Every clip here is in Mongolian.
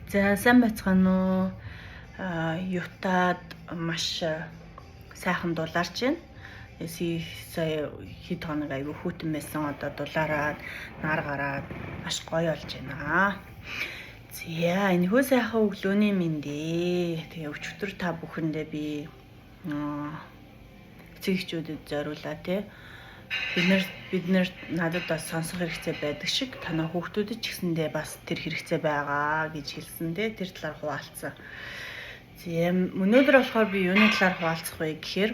За сайн байцгаана уу? Ютад маш сайхан дулаарч байна. Сая хэд хоног аягүй хүүтэн байсан, одоо дулаараад нар гараад маш гоё болж байна. За энэхүү сайхан өглөөний мэндэ. Тэгээ өчигдөр та бүхэндээ би эцэг эхчүүдэд зориулаа тий. Бид нэр надад бас сонсох хэрэгцээ байдаг шиг танай хүүхдүүдэд ч гэсэндээ бас тэр хэрэгцээ байгаа гэж хэлсэн дээ. Тэр талаар хуваалцсан. Тийм өнөөдөр болохоор би юуны талаар хуваалцах вэ гэхээр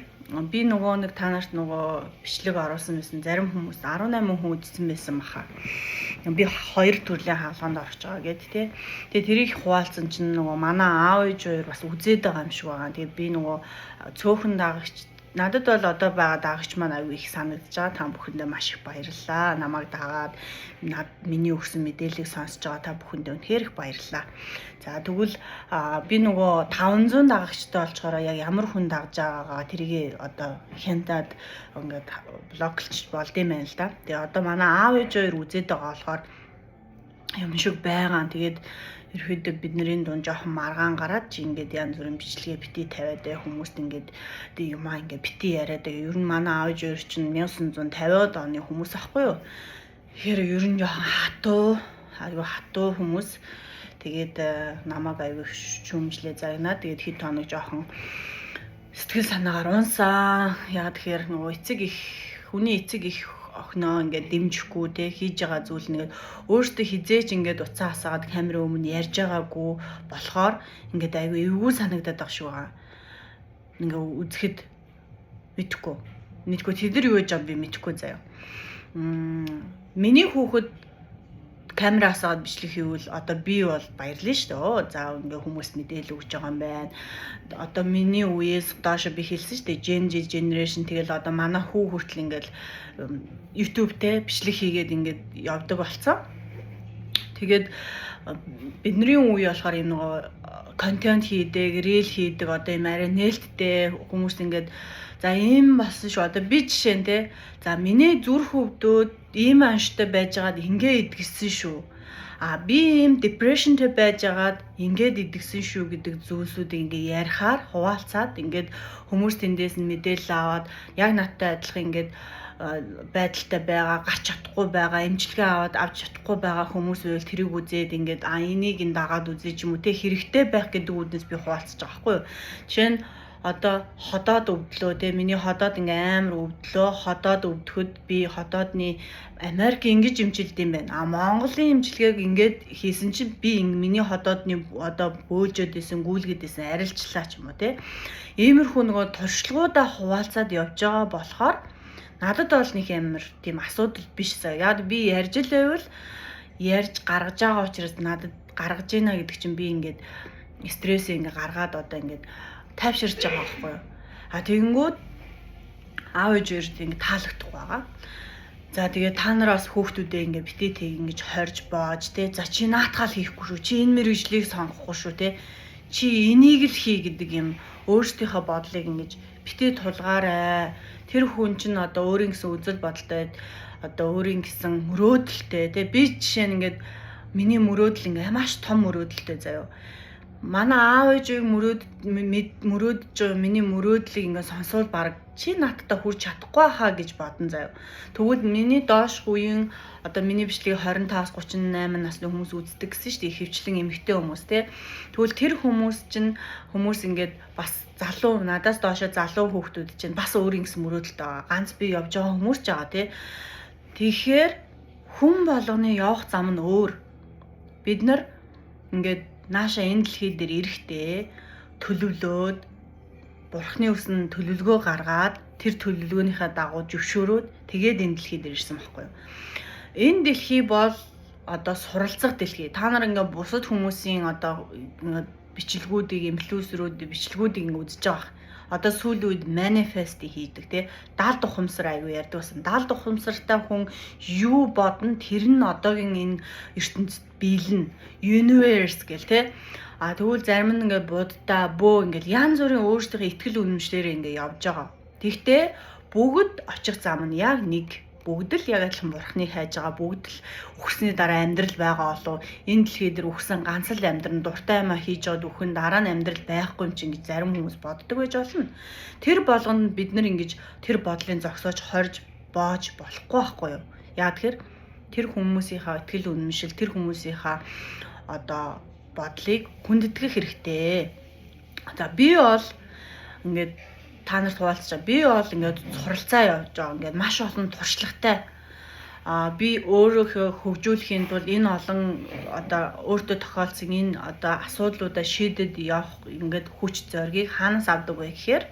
би нэг та нарт бичлэг оруулсан байсан. Зарим хүмүүс 18 хүн үзсэн байсан баха. Би 2 төрлийн хаалганд орж байгаа гэд тий. Тэгээ тэрийг хуваалцсан чинь манай аав ээж хоёр бас үзээд байгаа юм шиг байгаа. Тэгээ би цөөхөн дагагч надад бол одоо байгаа дагагч маань аюу их санагдаж байгаа. Та бүхэндээ маш их баярлалаа. Намайг дагаад миний өгсөн мэдээллийг сонсож байгаа та бүхэндээ үнэхээр их баярлалаа. За тэгвэл би 500 дагагчтай олчгороо яг ямар хүн дагж байгаагаа тэрийг одоо хянтаад ингээд блоклж болд юм байна л да. Тэгээ одоо манай аав ээж хоёр үзээд байгаа болохоор юм шиг байгаа. Тэгээд ерөөдөө бидний дунд жоохон маргаан гараад чи ингээд янз бүрийн бичлэгээ бити тавиад хүмүүст ингээд юмаа ингээд бити яриад ер нь манай аав ээж чинь 1950-аад оны хүмүүс ахгүй юу. Тэгэхээр ер нь жоохон хатуу хүмүүс. Тэгээд намайг аягүй шүүмжлээ загнаа. Тэгээд хэд хоног жоохон сэтгэл санаагаар унсаа. Яагаад тэгэхээр хүний эцэг их охиноо ингээд дэмжихгүй те хийж байгаа зүйл нэгэд өөртөө хизээч ингээд уцаа хасаад камерын өмнө ярьж байгаагүй болохоор ингээд аягүй эвгүй санагдаад байгаа шүү байгаа. Ингээд үзэхэд мэдхгүй тэдэр юу гэж байгааг би мэдхгүй заяа. Миний хүүхэд камера хасаад бичлэг хийвэл одоо би бол баярлаа шүү дээ. За ингээ хүмүүс мэдээлэл өгч байгаа юм байна. Одоо миний үеэс доош би хэлсэн шүү дээ. Gen Z generation тэгэл одоо манай хүү хүртэл ингээл YouTube те бичлэг хийгээд ингээд явдаг болцсон. Тэгээд бидний үе болохоор юм контент хийдэг, рeel хийдэг одоо юм арай нээлттэй хүмүүс ингээд за ийм болсон шүү. Одоо би жишээ нь те за миний зүрх хөвдөөд ийм анштай байжгаад ингээ идэгсэн шүү. Би ийм depressionтэй байжгаад ингээд идэгсэн шүү гэдэг зүйлсүүдийг ингээ ярихаар хуваалцаад ингээд хүмүүс тэндээс нь мэдээлэл аваад яг надтай адилхан ингээд байдалтай байгаа, гарч чадахгүй байгаа, эмчилгээ аваад авч чадахгүй байгаа хүмүүс байвал тэрийг үзээд ингээд энийг дагаад үзье ч юм уу те хэрэгтэй байх гэдэг үднэс би хуваалцаж байгаа байхгүй юу. Жишээ нь одоо ходоод өвдлөө те миний ходоод ингээ амар өвдлөө. Ходоод өвдөхөд би ходоодны Америк ингэж эмчилд юм байна. Монголын эмчилгээг ингээд хийсэн чинь би миний ходоодны одоо бөөжөд исэн, гүйлгээд исэн арилжлаа ч юм уу те. Иймэрхүү туршлагуудаа хуваалцаад явж байгаа болохоор надад бол нэг амар тийм асуудал биш заа. Яг би ярьж л байвал ярьж гаргаж байгаа учраас надад гаргаж ийна гэдэг чинь би ингээд стрессээ ингээ гаргаад одоо ингээд тайвширч байгаа байхгүй юу. Тэгэнгүүт аав ээж хоёрт ингээ таалагдахгүй байгаа. За тэгээ та нараас хүүхдүүдээ ингээ битээ тэг ингэж хорж боож те. За чи наатгаал хийхгүй шүү. Чи энэ мэргэжлийг сонгохгүй шүү те. Чи энийг л хий гэдэг юм өөрсдийнхөө бодлыг ингэж битээ тулгаарай. Тэр хүн чинь одоо өөрийн гэсэн үзэл бодолтой одоо өөрийн гэсэн мөрөөдөлтэй те. Би жишээ нь ингээд миний мөрөөдөл ингээ маш том мөрөөдөлтэй заяа. Манай аав ээжийг мөрөөдөж байгаа миний мөрөөдлийг ингээ сонсвол баг чи надтай хүрч чадахгүй хаа гэж бодон заяа. Тэгвэл миний доош үеийн одоо миний бичлэгийг 25-38 насны хүмүүс үздэг гэсэн шүү дээ. Ихэвчлэн эмэгтэй хүмүүс те. Тэгвэл тэр хүмүүс ингээд бас залуу надаас доошо залуу хүүхдүүд чинь бас өөрийн гэсэн мөрөөдөлтэй байгаа. Ганц би явж байгаа хүмүүс ч байгаа те. Тэгэхээр хүн болгоны явах зам нь өөр. Бид нар ингээд нааша энэ дэлхий дээр ирэхдээ төлөвлөөд бурхны өсөн төлөвлөгөө гаргаад тэр төлөвлөгөөнийхээ дагуу зөвшөөрөөд тэгээд энэ дэлхий дээр ирсэн байхгүй юу. Энэ дэлхий бол одоо суралцах дэлхий. Та нар ингээ бусад хүмүүсийн одоо бичлэгүүдийг бичлэгүүдийг ингээ үзэж байгаа. Одоо сүүлийн үед манифест хийдэг те. Даалд ухамсар аягүй ярьдаг байсан. Даалд ухамсартай хүн юу бодно тэр нь одоогийн энэ ертөнцид биелнэ. Universe гэл те. Тэгвэл зарим нь ингээ буддаа ингээ янз бүрийн өөрсдийнхөө итгэл үнэмшлэрээ ингээ явж байгаа. Тэгтээ бүгд очих зам нь яг нэг. Бүгд л яг адилхан бурхныг хайж байгаа. Бүгд л үхсний дараа амьдрал байгаа болов. Энэ дэлхий дээр үхсэн ганц л амьдран дуртай юмаа хийж жоод үхэн дараа нь амьдрал байхгүй юм чинь гэж зарим хүмүүс боддог байж болно. Тэр болгонд бид нар ингэж тэр бодлын зогсоож хорж боож болохгүй байхгүй юу? Яг тэгэхээр тэр хүмүүсийнхаа итгэл үнэмшил, тэр хүмүүсийнхаа одоо бодлыг хүндэтгэх хэрэгтэй. За би бол ингээд та нарт хуваалцчаа. Би бол ингээд суралцаа явж байгаа. Ингээд маш олон туршлагатай. Би өөрийнхөө хөгжүүлэхийн тулд энэ олон одоо өөртөө тохиолдсон энэ одоо асуудлуудаа шийдэд явах ингээд хүч зоригийг хаанаас авдаг вэ гэхээр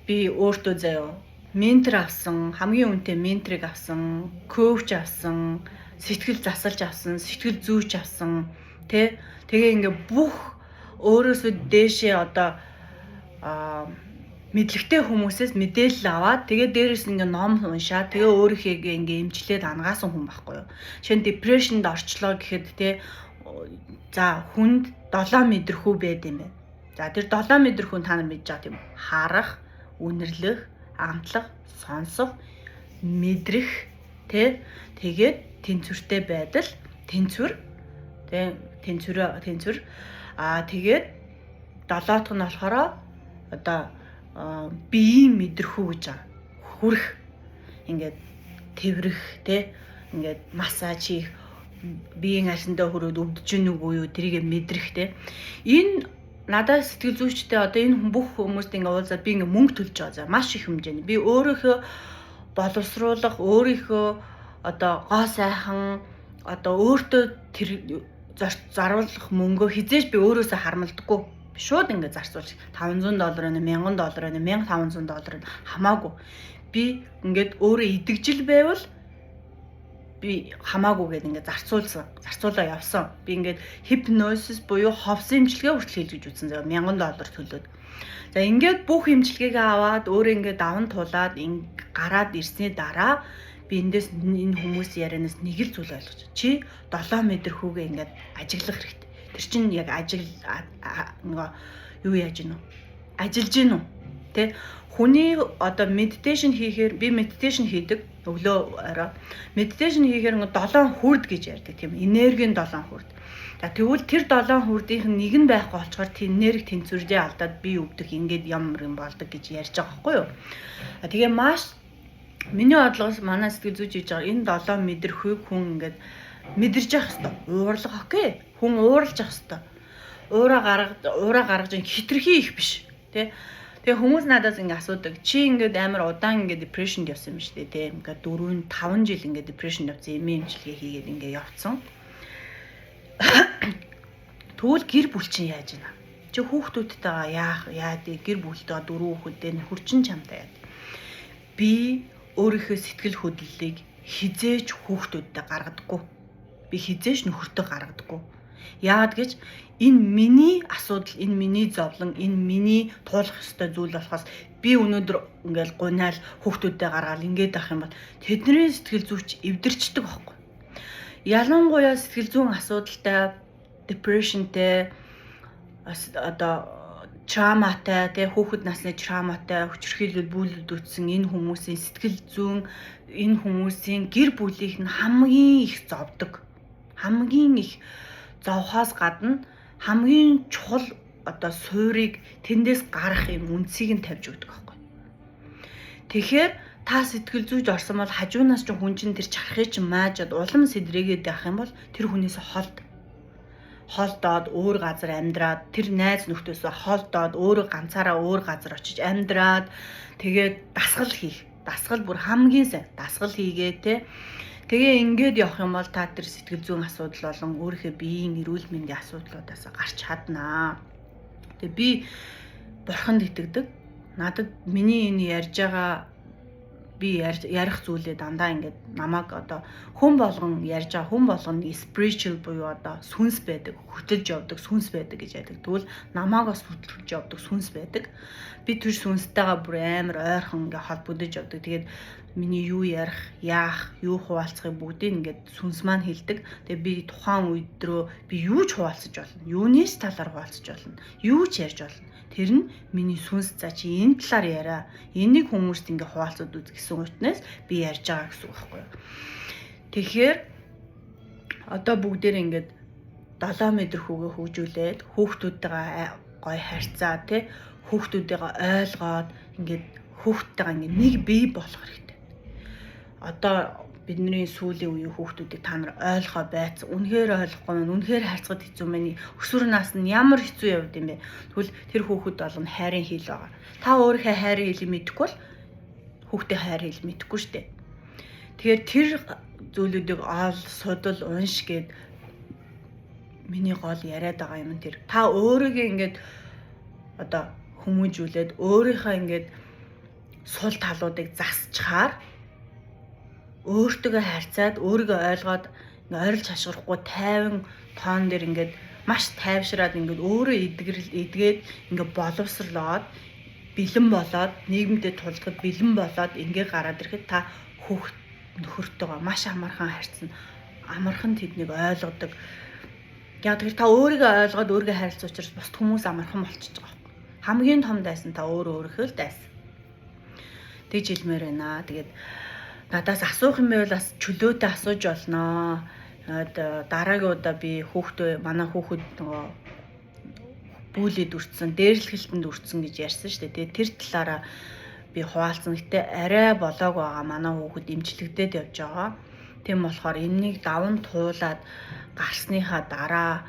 би өөртөө заяа ментор авсан, хамгийн үнэтэй менторыг авсан, коуч авсан, сэтгэл засалж авсан, сэтгэл зүйч авсан, тэгээ ингээд бүх өөрөөсөө дээшээ одоо мэдлэгтэй хүмүүсээс мэдээлэл аваад тэгээ дээрээс ингээ ном уншаад тэгээ өөрийнхөө ингээ эмчлээд ангаасан хүн байхгүй юу. Жишээ нь депрешнд орчлоо гэхэд за хүнд 7 мэдрэхүй байд юм байна. За тэр 7 мэдрэхүй та нар мэдж байгаа тийм харах, үнэрлэх, амтлах, сонсох, мэдрэх тэгээд тэнцвэртэй байдал, тэнцвэр тэгээд 7-т нь болохоор одоо биеийн мэдрэхүү гэж байгаа. Хүрэх, ингээд тэврэх, ингээд массаж хийх, биеийн арсандаа хүрээд өвдөж гэнэ үгүй юу, тэрийг мэдрэх. Энэ надад сэтгэл зүйчтэй одоо энэ бүх хүмүүст ингээд уулзаад би ингээд мөнгө төлж байгаа. За маш их хэмжээний. Би өөрийнхөө боловсруулах, өөрийнхөө одоо гоо сайхан одоо өөртөө тэр заруулах мөнгөө хизээж би өөрөөсөө харамлдаггүй. Шууд ингээд зарцуулж $500 байна, $1000 байна, $1500 байна хамаагүй. Би ингээд өөрөө идэгжил байвал би хамаагүй гэдэг ингээд зарцуулаа явсан. Би ингээд хипносис буюу ховсын эмчилгээ хүртэл хийж гэж үзсэн. $1000 төлөөд. За ингээд бүх эмчилгээгээ аваад өөрөө ингээд даван тулаад гараад ирсний дараа би эндээс энэ хүмүүс ярианаас нэг л зүйл ойлгож. Чи 7 метр хүүгээ ингээд ажиглах хэрэгтэй. Тэр чинь яг нөгөө юу яаж гинэ үү? Ажиллаж гинэ үү? Хүний одоо медитейшн хийхээр би медитейшн хийдэг өглөө орой. Медитейшн хийхээр 7 хүрд гэж ярьдаг тийм энергийн 7 хүрд. За тэгвэл тэр 7 хүрдийнх нь нэг нь байхгүй болчоор тэр энерги тэнцвэрдээ алдаад би өвдөх ингээд ямар юм болдог гэж ярьж байгаа байхгүй юу? Тэгээ маш миний бодлоос манай сэтгэл зүйч хийж байгаа энэ 7 мэдрэхүйг хүн ингээд мэдэрж явах хэрэгтэй. Уурлах окей. Хүн ууралж явах хэрэгтэй. Уураа гаргаж хитрхи их биш. Тэгээ хүмүүс надаас ингэ асуудаг. Чи ингээд амар удаан ингээд депрешнд явсан юм шүү дээ. Ингээд 4-5 жил ингээд депрешнд явсан юм эмчилгээ хийгээд ингээд явцсан. Тэгвэл гэр бүл чинь яаж ийна? Чи хүүхдүүдтэйгээ яад гэр бүлтэй 4 хүүхэдтэй хурчин чамтай яад. Би өөрийнхөө сэтгэл хөдлөлийг хизээж хүүхдүүдтэй гаргадаггүй. Би хизээж нөхөртөө гаргадаггүй. Яагаад гэж энэ миний асуудал, энэ миний зовлон, энэ миний туулах ёстой зүйл болохоос би өнөөдөр ингээл гунаал хүүхдүүдтэй гаргаал ингээд авах юм бол тэдний сэтгэл зүйч эвдэрчдэг байхгүй. Ялангуяа сэтгэл зүйн асуудалтай, депрешнтэй одоо травматай, хүүхэд насны травматай, хүчирхийлэл бүлэд үтсэн энэ хүмүүсийн сэтгэл зүйн энэ хүмүүсийн гэр бүлийнх нь хамгийн их зовдөг. Хамгийн их зовхоос гадна хамгийн чухал одоо суурийг тэндээс гарах юм үндсийг нь тавьж өгдөг байхгүй. Тэгэхээр та сэтгэл зүйж орсон бол хажуунаас ч хүн чинь тэр чархыг чинь маажаад улам сэдрээгээд байх юм бол тэр хүнээс холдоод өөр газар амьдраад тэр найз нөхдөөсөө холдоод өөрөө ганцаараа өөр газар очиж амьдраад тэгээд дасгал бүр хамгийн сайн дасгал хийгээ тэгээ ингээд явах юм бол та тэр сэтгэл зүйн асуудал болон өөрийнхөө биеийн эрүүл мэндийн асуудлуудаас гарч чаднаа. Тэгээ би бурханд итгэдэг. Надад миний энэ ярьж байгаа би ярих зүйлээ дандаа ингээд намайг одоо хүн болгон ярьж байгаа хүн болгон spiritual буюу одоо сүнс байдаг, хөтлөж явдаг сүнс байдаг гэж яддаг. Тэгвэл намаагаас хөтлөж явдаг сүнс байдаг. Би тэр сүнстэйгээ бүр амар ойрхон ингээд холбогдож явдаг. Тэгээд миний юу ярих, яах, юу хуваалцахыг бүгдийг ингээд сүнс маань хэлдэг. Тэгээ би тухайн өдрөө би юу ч хуваалцаж болно. Юунээс талаар хуваалцаж болно. Юу ч ярьж болно. Тэр нь миний сүнс за чи энэ талаар яриа. Энийг хүмүүст ингээд хуваалцаад үз гэсэн утнаас би ярьж байгаа гэсэн үг байхгүй юу. Тэгэхээр одоо бүгдээр ингээд 7 метр хүүгээ хөгжүүлээд хүүхдүүдтэйгээ гоё харьцаа тий хүүхдүүдтэйгээ ойлгоод ингээд хүүхдтэйгээ ингээд нэг бие болох хэрэгтэй. Одоо бидний сүүлийн үеийн хүүхдүүдийг та нар ойлгоо байц. Үнэхээр ойлгохгүй нь үнэхээр харьцахад хэцүү мэн. Өсвөр насны ямар хэцүү явд юм бэ? Тэгвэл тэр хүүхэд болгоно хайрын хил байгаа. Та өөрийнхөө хайрын хилийг мэдэхгүй бол хүүхдээ хайрын хил мэдэхгүй шүү дээ. Тэгэхээр тэр зүйлүүдийг судал унш гээд миний гол яриад байгаа юм тэр. Та өөрийгөө ингээд одоо хүмүүжүүлээд өөрийнхөө ингээд сул талуудыг засчаар өөртөө харьцаад өөрийгөө ойлгоод ойрлж хашгирахгүй тайван тоон дээр ингээд маш тайвшраад ингээд өөрөө эдгээд ингээд боловсрлоод бэлэн болоод нийгэмдээ тулахад бэлэн болоод ингээд гараад ирэхэд та хүүхд нөхөртөөгөө маш амархан харьцсан. Амархан тэднийг ойлгодог. Яг тэр та өөрийгөө ойлгоод өөрийгөө харьцах учраас бусд хүмүүс амархан болчихж байгаа юм. Хамгийн том дайсан та өөрийнхөө л дайсан. Тэгж хэлмээр байна. Тэгээд надаас асуух юм байвал бас чөлөөтэй асууж болноо. Дараагийн удаа би манай хүүхэд нөгөө бүүлээд үрцэн, дээрлэхэлтэнд үрцэн гэж ярьсан шүү дээ. Тэр талаараа би хуваалцсан. Гэтэ арай болоог байгаа манай хүүхэд эмчлэгдээд явж байгаа. Тийм болохоор энэнийг даван туулаад гарсныхаа дараа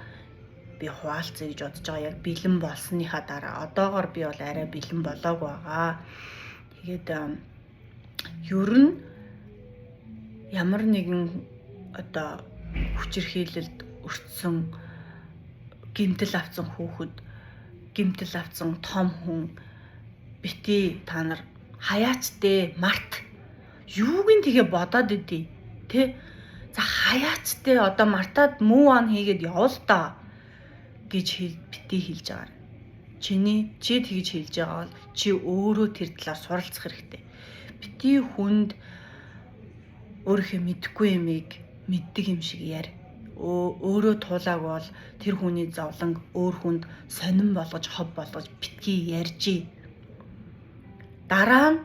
би хуваалцъя гэж бодож байгаа. Яг бэлэн болсныхаа дараа. Одоогоор би бол арай бэлэн болоог байгаа. Тэгээд ер нь ямар нэгэн одоо хүчирхийлэлд өртсөн гэмтэл авсан хүүхэд, гэмтэл авсан том хүн бити та нар хаяач дээ март юуг нь тэгээ бодоод идэв тэ за хаяач дээ одоо мартаад move on хийгээд явал та гэж бити хэлж байгаа. Чи тэгж хэлж байгаа бол чи өөрөө тэр талаар суралцах хэрэгтэй. Бити хүнд өөрийнхөө мэдхгүй юмыг мэддэг юм шиг яар. Өөрөө туулааг бол тэр хүний зовлон өөр хүнд сонирн болгож хов болгож битгий ярьжээ. Дараа нь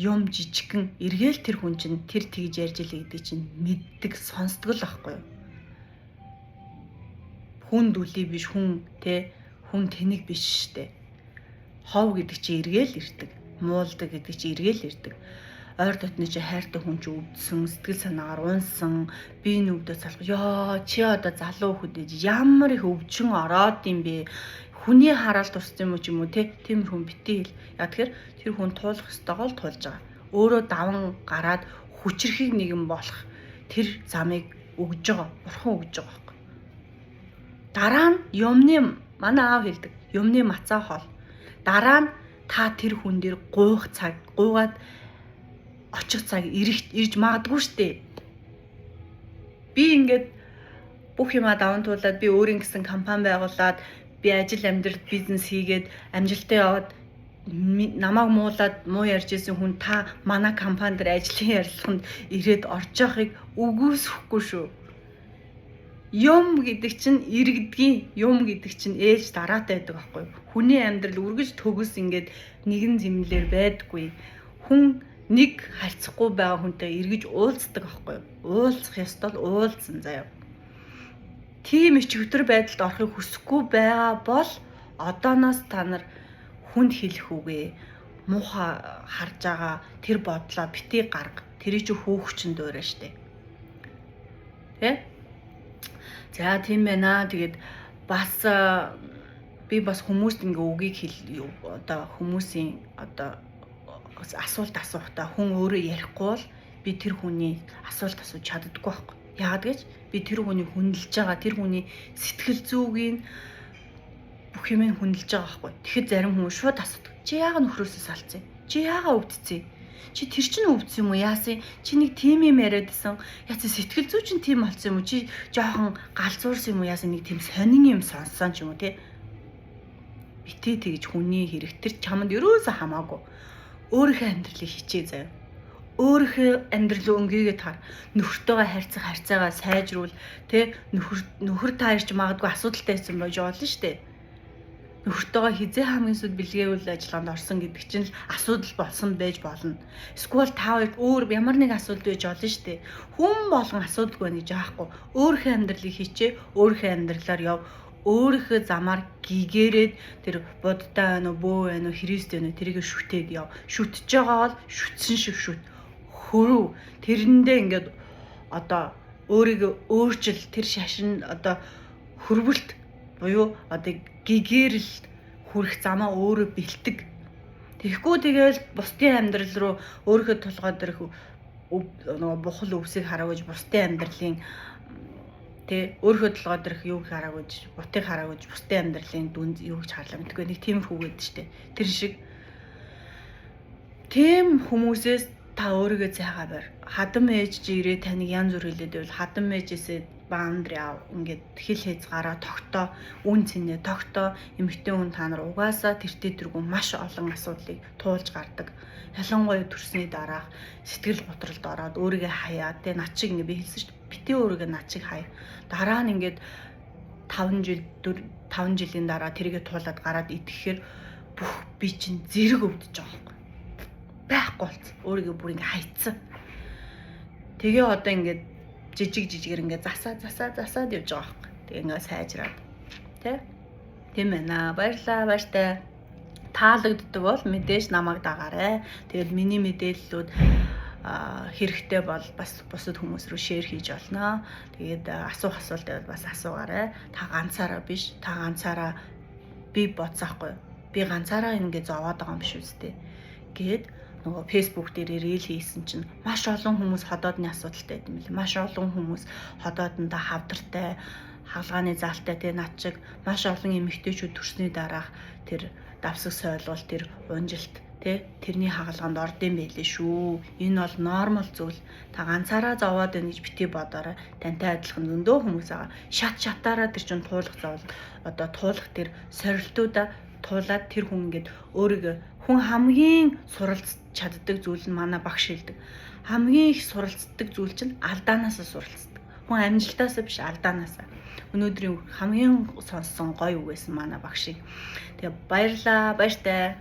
юм жижигхэн эргээл тэр хүн чинь тэр тэгж ярьж илээ гэдэг чинь мэддэг сонсдог л байхгүй юу. Хүн дүлий биш хүн хүн тэнэг биш штэ. Хов гэдэг чинь эргээл ирдэг. Муулдаг гэдэг чинь эргээл ирдэг. Ойр дотны чи хайртай хүн чи өвдсөн, сэтгэл санаагаар унсан, би нүгдөө залах. Ёо, чи одоо залуу хөдөж ямар их өвчин ороод юм бэ? Хүний хараалт туссан юм уу ч юм уу те? Тиймэр хүн битээ хэл. Яг тэгэхээр тэр хүн туулах ёстойгоо л туулж байгаа. Өөрөө даван гараад хүчрхийг нэгэн болох тэр замыг өгж байгаа. Бурхан өгж байгаа байхгүй. Дараа нь юмны манай аав хэлдэг. Юмны мацаа хол. Дараа нь та тэр хүн дээр гуйгаад очих цаг ирж магадгүй штэ. Би ингээд бүх юма даван туулаад би өөрийн гэсэн компани байгуулад би ажил амьдрал бизнес хийгээд амжилттай яваад намайг муулаад муу ярьж исэн хүн та манай компани дээр ажлын ярилцлаганд ирээд орж явахыг үгүйсэхгүй шүү. Юм гэдэг чинь иргэдгийн юм гэдэг чинь ээж дараатай байдаг байхгүй юу? Хүний амьдрал үргэж төгс ингээд нэгэн зэмлэлээр байдаггүй. Хүн нэг харьцахгүй байгаа хүнтэй эргэж уулздаг байхгүй юу? Уулзах ёстой л уулзсан заяа. Тийм ичвэр байдалд орохыг хүсэхгүй байгаа бол одооноос та нар хүнд хэлэх үгээ муухай харж байгаа тэр бодлоо битгий гарга. Тэрий чи хөөгчөнд дуурай штэ. Тэ? За тийм байна. Тэгээд бас би бас хүмүүст ингээ үгийг одоо хүмүүсийн одоо асуулт асуухтаа хүн өөрөө ярихгүй бол би тэр хүний асуулт асууж чаддаггүй байхгүй. Яагаад гэж би тэр хүний хүндэлж байгаа тэр хүний сэтгэл зүйн бүх юм хүндэлж байгаа байхгүй. Тэгэхэд зарим хүмүүс шууд асуудаг. Чи яагаад нөхрөөсөө салцсан? Чи яагаад өвдцээ? Чи тэр чинь өвдсөн юм уу? Яасан? Чи нэг тим юм яриадсан. Яасан сэтгэл зүй чинь тим болсон юм уу? Чи жоохон галзуурсан юм уу? Яасан нэг тим сонин юм сонссон ч юм уу те? Битээ тэгж хүний хэрэг тэр чамд ерөөсөө хамаагүй. Өөрийнхөө амьдралыг хичээ заяа. өөрийнхөө амьдрал өнгийгээ таар. Нөхөртөөгөө харьцах харьцаагаа сайжруул. Тэ нөхөр та ирч магадгүй асуудалтай байсан байж болно шүү дээ. Нөхөртөөгөө хизээ хамгийн сүд бэлгийн үйл ажиллагаанд орсон гэдэг чинь асуудал болсон байж болно. Эсвэл та хоёрт өөр ямар нэг асуудал байж болно шүү дээ. Хүн болгон асуудалгүй байна гэж аахгүй. Өөрийнхөө амьдралыг хичээ, өөрийнхөө амьдралаар яв. Өөрийнхөө замаар гэгээрээд тэр будтай байна уу, бөө байна уу, Христ байна уу тэрийг шүтээд яв. Шүтж байгаа бол шүтсэн шиг шүт. Хөрөв. Тэрэндээ ингээд одоо өөрийгөө өөрчил тэр шашин одоо хөрвөлт буюу одоо гэгэрэл хүрэх замаа өөрөө бэлтэг. Тэгэхгүй тэгэл бусдын амьдрал руу өөрийнхөө толгойд ирэх нөгөө бухал өвсийг хараагүйж бусдын амьдралын тэ өөрийнхөө толгойд ирэх юуг хараагүйж бутыг хараагүйж бусдын амьдралын дүнд юу гэж харлаа мэдгүй нэг тиймэрхүү гээд штэ. Тэр шиг тийм хүмүүсээс та өөрийгөө зайгаа барь. Хадам ээж чи ирээ таныг янз бүр хэлээд байвал хадам ээжээсээ баандри аав ингээд хэл хязгаараа тогтоо үн цэнэ тогтоо эмэгтэй хүн та нар угаасаа тэртээ тэргүй маш олон асуудлыг туулж гардаг. Ялангуяа төрсний дараах сэтгэл готролд ороод өөрийгөө хаяа. Тэ над шиг ингээд би хэлсэн шүү дээ. Битээ өөрийгөө над шиг хаяа. Дараа нь ингээд 5 жилийн дараа тэрийгэ туулаад гараад идэхээр бүх би чинь зэрэг өвдөж байгаа юм. Байхгүй болц. Өөрийгөө бүр ингээд хайцсан. Тэгээ одоо ингээд жижигэр ингээд засаад явж байгаа юм. Тэгээ ингээд сайжраад. Тэ? Тийм ээ. Баярлаа, баяртай. Таалагддаг бол мэдээж намайг дагаарай. Тэгэл миний мэдээллүүд хэрэгтэй бол бас бусад хүмүүс рүү шеэр хийж олно. Тэгээд асуух асуулт байвал бас асуугаарай. Та ганцаараа биш. Та ганцаараа би бодсаахгүй. Би ганцаараа ингэ зовоод байгаа юм биш үстэй. Гээд нөгөө Facebook дээр рeel хийсэн чинь маш олон хүмүүс ходоодны асуудалтай байт юм лээ. Маш олон хүмүүс ходоодондоо хавдартай, хаалгааны заалтай тэ над шиг маш олон эмэгтэйчүүд төрсний дараах тэр давсаг сойлвол тэр унжилт тэ тэрний хаалганд ордсон байлээ шүү. Энэ бол нормал зүйл. Та ганцаараа зовоод байна гэж бити бодоорой. Тантай адилхан зөндөө хүмүүс байгаа. Шатаараа тэр чин туулах зовл одоо туулах тэр сорилтуудаа туулаад тэр хүн ингээд өөрийгөө хүн хамгийн суралцж чаддаг зүйл нь манай багш хэлдэг. Хамгийн их суралцдаг зүйл чинь алдаанаасаа суралцдаг. Хүн амжилтаасаа биш алдаанаасаа. Өнөөдрийн хамгийн сонссон гоё үг байсан манай багшийг. Тэгээ баярлаа, баяртай.